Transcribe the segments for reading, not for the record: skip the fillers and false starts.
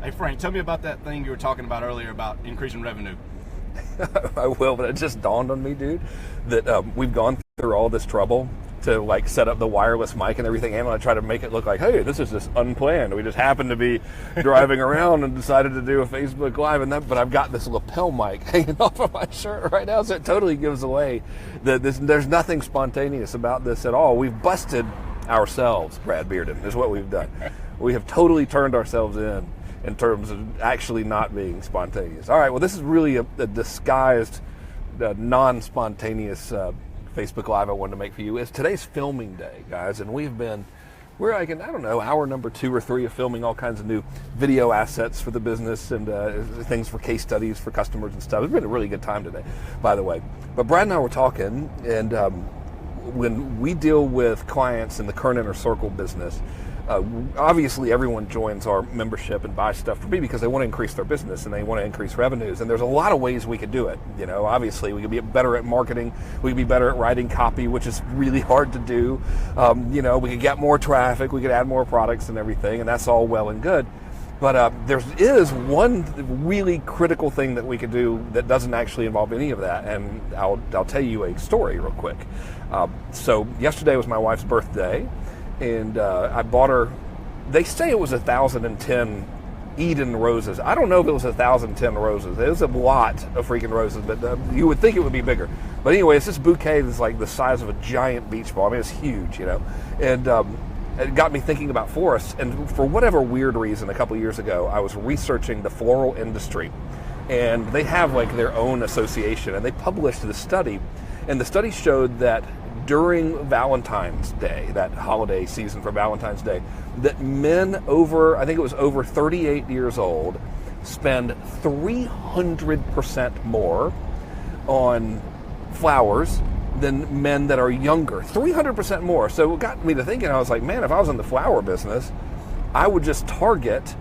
Hey, Frank, tell me about that thing you were talking about earlier about increasing revenue. I will, but it just dawned on me, dude, that we've gone through all this trouble to like set up the wireless mic and everything, and I try to make it look like, hey, this is just unplanned. We just happened to be driving around and decided to do a Facebook Live, but I've got this lapel mic hanging off of my shirt right now, so it totally gives away that there's nothing spontaneous about this at all. We've busted ourselves, Brad Bearden, is what we've done. We have totally turned ourselves in terms of actually not being spontaneous. All right, well, this is really a disguised, non-spontaneous Facebook Live I wanted to make for you. It's today's filming day, guys, and we're like in, I don't know, hour number 2 or 3 of filming all kinds of new video assets for the business and things for case studies for customers and stuff. It's been a really good time today, by the way. But Brad and I were talking, and when we deal with clients in the Kern Inner Circle business, obviously everyone joins our membership and buys stuff from me because they want to increase their business and they want to increase revenues, and there's a lot of ways we could do it. You know, obviously we could be better at marketing, we could be better at writing copy, which is really hard to do. You know, we could get more traffic, we could add more products and everything, and that's all well and good. But there is one really critical thing that we could do that doesn't actually involve any of that, and I'll tell you a story real quick. So yesterday was my wife's birthday, and I bought her, they say it was 1,010 Eden roses. I don't know if it was 1,010 roses. It was a lot of freaking roses, but you would think it would be bigger. But anyway, it's this bouquet that's like the size of a giant beach ball. I mean, it's huge, you know. And it got me thinking about forests, and for whatever weird reason, a couple years ago, I was researching the floral industry, and they have like their own association, and they published this study, and the study showed that during Valentine's Day, that holiday season for Valentine's Day, that men over, I think it was over 38 years old, spend 300% more on flowers than men that are younger. 300% more. So it got me to thinking, I was like, man, if I was in the flower business, I would just target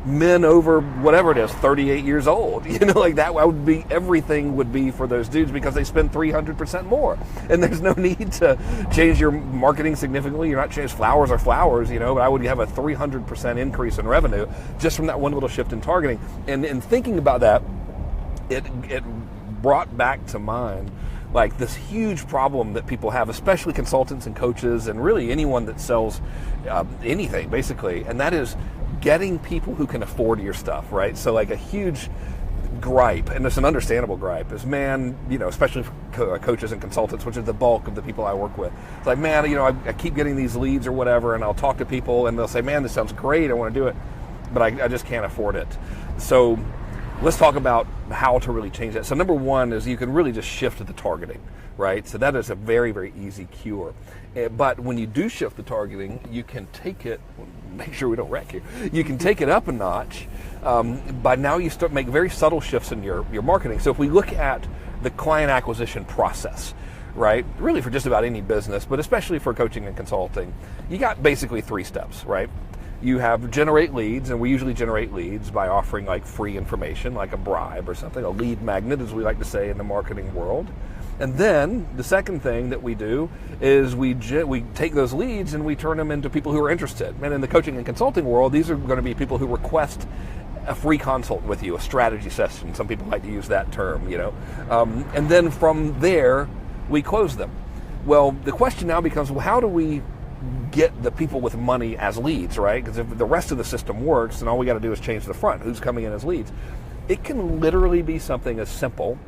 men over whatever it is, 38 years old. You know, like that would be, everything would be for those dudes because they spend 300% more. And there's no need to change your marketing significantly. You're not changing, flowers are flowers, you know, but I would have a 300% increase in revenue just from that one little shift in targeting. And in thinking about that, it brought back to mind like this huge problem that people have, especially consultants and coaches and really anyone that sells anything basically, and that is getting people who can afford your stuff, right? So like a huge gripe, and it's an understandable gripe, is, man, you know, especially for coaches and consultants, which is the bulk of the people I work with. It's like, man, you know, I keep getting these leads or whatever, and I'll talk to people and they'll say, man, this sounds great, I want to do it, but I just can't afford it. So let's talk about how to really change that. So number one is you can really just shift the targeting, right? So that is a very, very easy cure. But when you do shift the targeting, you can take it, make sure we don't wreck here, you can take it up a notch by now you start make very subtle shifts in your marketing. So if we look at the client acquisition process, right, really for just about any business, but especially for coaching and consulting, you got basically 3 steps, right? You have generate leads, and we usually generate leads by offering like free information, like a bribe or something, a lead magnet, as we like to say in the marketing world. And then the second thing that we do is we take those leads and we turn them into people who are interested. And in the coaching and consulting world, these are going to be people who request a free consult with you, a strategy session. Some people like to use that term, you know. And then from there, we close them. Well, the question now becomes, well, how do we get the people with money as leads, right? Because if the rest of the system works, then all we got to do is change the front, who's coming in as leads. It can literally be something as simple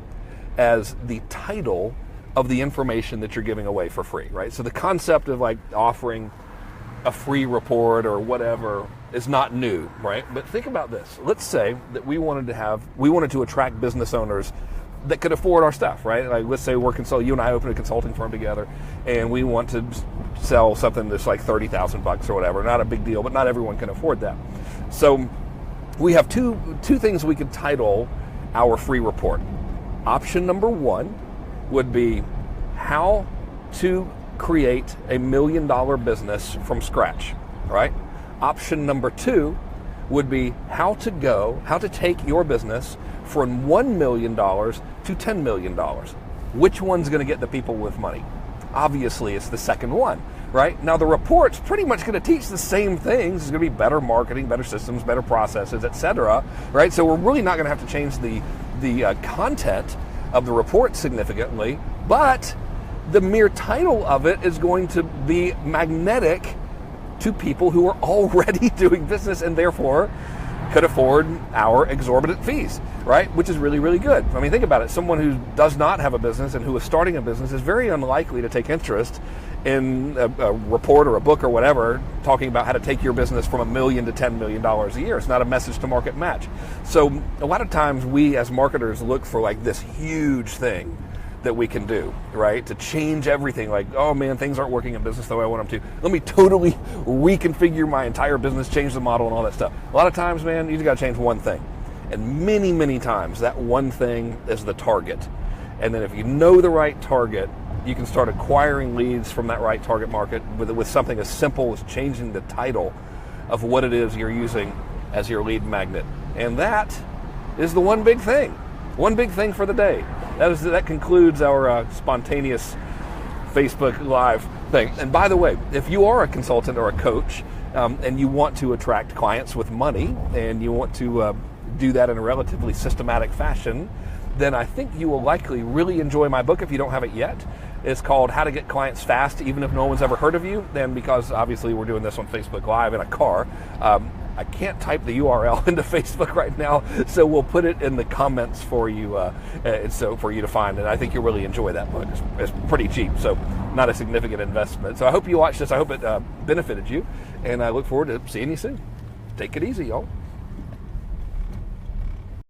as the title of the information that you're giving away for free, right? So the concept of like offering a free report or whatever is not new, right? But think about this. Let's say that we wanted to attract business owners that could afford our stuff, right? Like, let's say you and I open a consulting firm together, and we want to sell something that's like $30,000 or whatever. Not a big deal, but not everyone can afford that. So we have two things we could title our free report. Option number 1 would be how to create $1 million business from scratch, right? Option number 2 would be how to take your business from $1 million to $10 million. Which one's going to get the people with money? Obviously, it's the second one, right? Now the report's pretty much going to teach the same things. It's going to be better marketing, better systems, better processes, etc., right? So we're really not going to have to change the content of the report significantly, but the mere title of it is going to be magnetic to people who are already doing business and therefore could afford our exorbitant fees, right? Which is really, really good. I mean, think about it. Someone who does not have a business and who is starting a business is very unlikely to take interest in a report or a book or whatever talking about how to take your business from $1 million to $10 million a year. It's not a message to market match. So a lot of times we as marketers look for like this huge thing that we can do, right? To change everything, like, oh man, things aren't working in business the way I want them to. Let me totally reconfigure my entire business, change the model and all that stuff. A lot of times, man, you just gotta change one thing. And many, many times that one thing is the target. And then if you know the right target, you can start acquiring leads from that right target market with something as simple as changing the title of what it is you're using as your lead magnet. And that is the one big thing. One big thing for the day. That concludes our spontaneous Facebook Live thing. And by the way, if you are a consultant or a coach and you want to attract clients with money and you want to do that in a relatively systematic fashion, then I think you will likely really enjoy my book if you don't have it yet. It's called How to Get Clients Fast Even If No One's Ever Heard of You. And because obviously we're doing this on Facebook Live in a car, I can't type the URL into Facebook right now, so we'll put it in the comments for you, so for you to find. And I think you'll really enjoy that book. It's pretty cheap, so not a significant investment. So I hope you watched this. I hope it benefited you, and I look forward to seeing you soon. Take it easy, y'all.